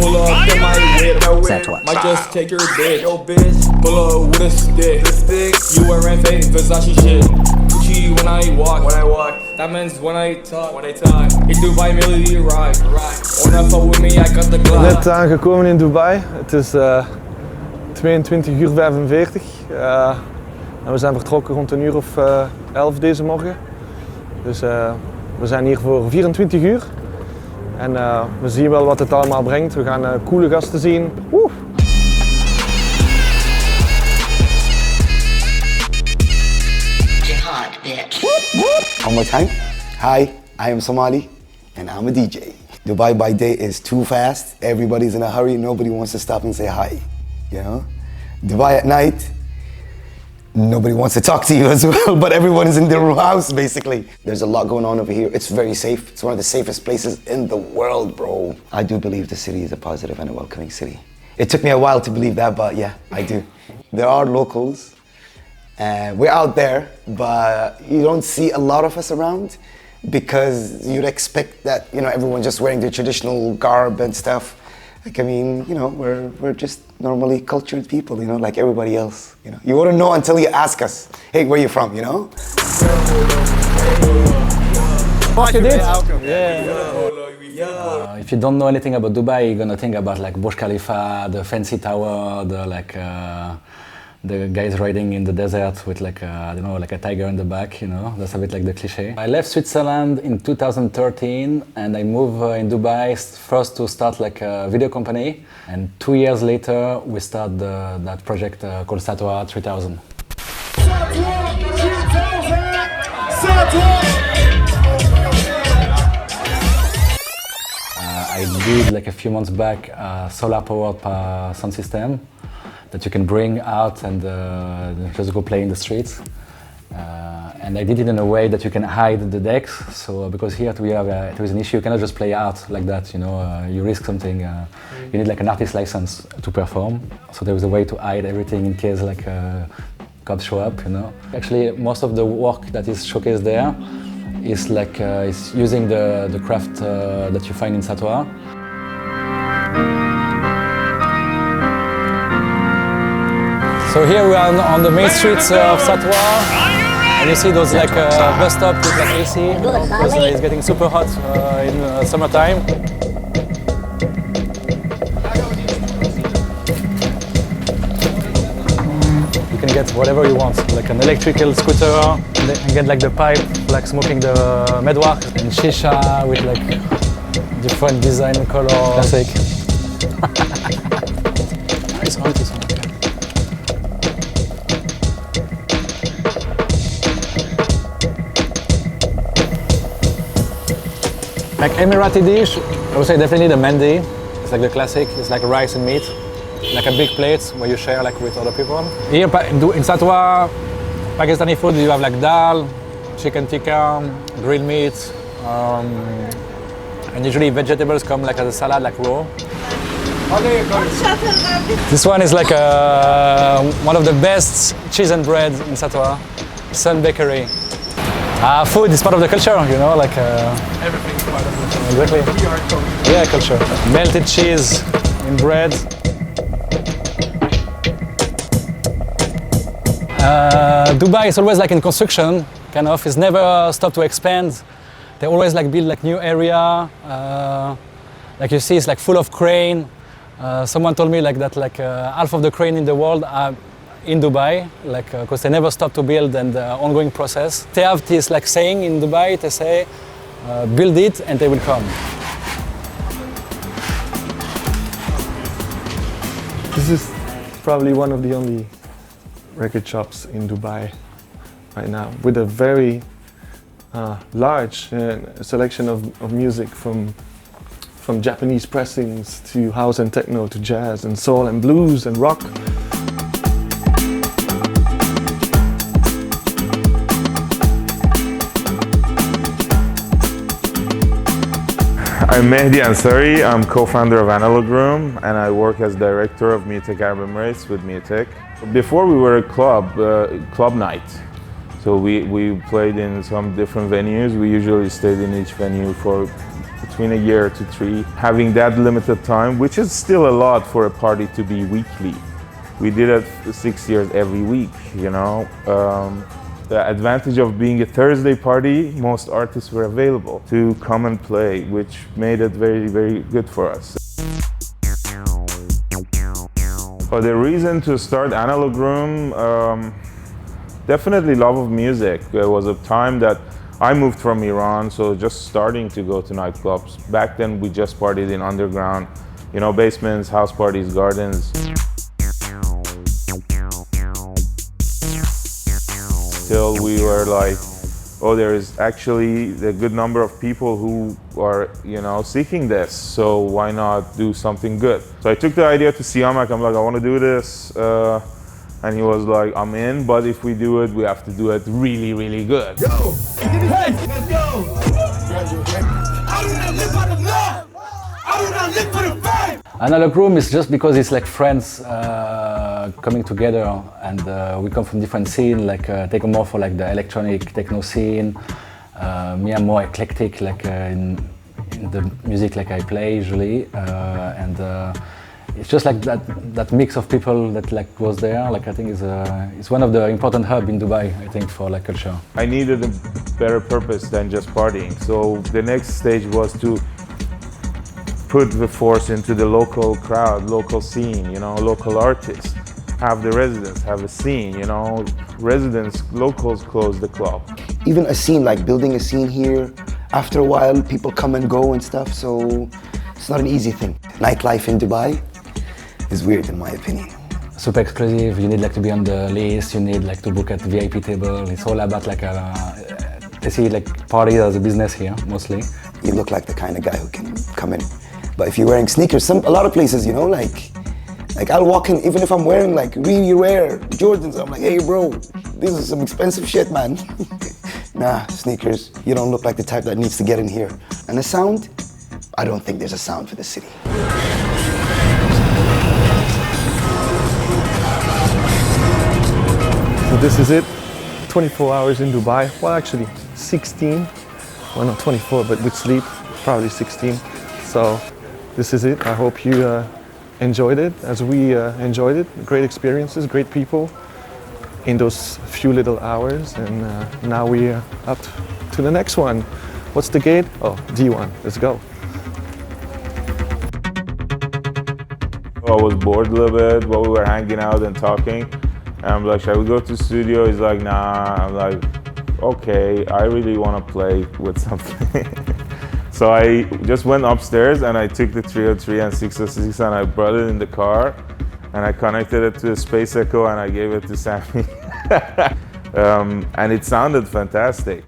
Pull up in my whip, Satwa. might just take your bitch. Yo bitch, pull up with a stick. You wearing fake Versace shit. Gucci when I walk. Diamonds when I talk. In Dubai millie ride. Wanna fuck with me, I got the glass. Net aangekomen in Dubai. Het is 22:45 en we zijn vertrokken rond 1:11 deze morgen. Dus we zijn hier voor 24 uur en we zien wel wat het allemaal brengt. We gaan coole gasten zien. Woe! One more time. Hi, I am Somali and I'm a DJ. Dubai by day is too fast. Everybody's in a hurry. Nobody wants to stop and say hi. You know? Dubai at night, nobody wants to talk to you as well, but everyone is in their house basically. There's a lot going on over here. It's very safe. It's one of the safest places in the world, bro. I do believe the city is a positive and a welcoming city. It took me a while to believe that, but yeah, I do. There are locals. We're out there, but you don't see a lot of us around because you'd expect that, you know, everyone just wearing their traditional garb and stuff. Like, I mean, you know, we're just normally cultured people, you know, like everybody else, you know. You wouldn't know until you ask us, hey, where you from, you know? If you don't know anything about Dubai, you're gonna think about like Burj Khalifa, the fancy tower, the guys riding in the desert with like I don't know, like a tiger in the back, you know. That's a bit like the cliche. I left Switzerland in 2013 and I moved in Dubai first to start like a video company, and 2 years later we started that project called Satwa 3000. I did like a few months back a solar powered sound system that you can bring out and just go play in the streets. And I did it in a way that you can hide the decks. So because here there is an issue, you cannot just play out like that, you know, you risk something. You need like an artist license to perform. So there was a way to hide everything in case like cops show up, you know. Actually, most of the work that is showcased there is like is using the craft that you find in Satwa. So here we are on the main streets of Satwa, and you see those like bus stop with like AC, because it's getting super hot in summertime. You can get whatever you want, like an electrical scooter, and get like the pipe, like smoking the medwar, and shisha with like different design and color. Classic. Nice one, this one. Like Emirati dish, I would say definitely the mandi. It's like the classic. It's like rice and meat, like a big plate where you share like with other people. Here in Satwa, Pakistani food, you have like dal, chicken tikka, grilled meat, and usually vegetables come like as a salad, like raw. This one is like one of the best cheese and bread in Satwa, Sun Bakery. Food is part of the culture, you know, like Everything's part of the culture. Exactly. We are culture. Yeah, culture. Melted cheese in bread. Dubai is always like in construction, kind of. It's never stopped to expand. They always like build like new area. Like you see, it's like full of crane. Someone told me like that like half of the crane in the world are in Dubai, like because they never stop to build, and ongoing process. They have this like saying in Dubai. They say, "Build it, and they will come." This is probably one of the only record shops in Dubai right now, with a very large selection of music from Japanese pressings to house and techno to jazz and soul and blues and rock. I'm Mehdi Ansari. I'm co-founder of Analog Room, and I work as director of Music Arab Emirates with Music. Before we were a club night. So we played in some different venues. We usually stayed in each venue for between a year to 3, having that limited time, which is still a lot for a party to be weekly. We did it for 6 years every week, you know. The advantage of being a Thursday party, most artists were available to come and play, which made it very, very good for us. But the reason to start Analog Room, definitely love of music. There was a time that I moved from Iran, so just starting to go to nightclubs. Back then we just partied in underground, you know, basements, house parties, gardens. Till we were like, oh, there is actually a good number of people who are, you know, seeking this, so why not do something good? So I took the idea to Siamak. I'm like, I want to do this. And he was like, I'm in, but if we do it, we have to do it really, really good. Yo, hey, let's go! I do not live by the law! I do not live for the fame! Analog Room is just because it's like friends coming together, and we come from different scenes. Like take more for like the electronic techno scene. Me, I'm more eclectic, like in the music like I play usually, and it's just like that mix of people that like was there. Like I think is one of the important hub in Dubai. I think for like culture. I needed a better purpose than just partying. So the next stage was to put the force into the local crowd, local scene, you know, local artists. Have the residents, have a scene, you know, residents, locals close the club. Even a scene, like building a scene here, after a while people come and go and stuff, so it's not an easy thing. Nightlife in Dubai is weird in my opinion. Super exclusive, you need like to be on the list, you need like to book at VIP table. It's all about like they see like party as a business here, mostly. You look like the kind of guy who can come in. But if you're wearing sneakers, a lot of places, you know, like I'll walk in, even if I'm wearing like really rare Jordans, I'm like, hey bro, this is some expensive shit, man. Nah, sneakers, you don't look like the type that needs to get in here. And the sound, I don't think there's a sound for the city. So this is it, 24 hours in Dubai. Well, actually 16, well not 24, but with sleep, probably 16. So this is it. I hope you enjoyed it as we enjoyed it. Great experiences, great people in those few little hours. And now we're up to the next one. What's the gate? Oh, D1, let's go. I was bored a little bit while we were hanging out and talking. And I'm like, shall we go to the studio? He's like, nah. I'm like, okay, I really want to play with something. So I just went upstairs and I took the 303 and 606 and I brought it in the car and I connected it to a Space Echo and I gave it to Sammy. And it sounded fantastic.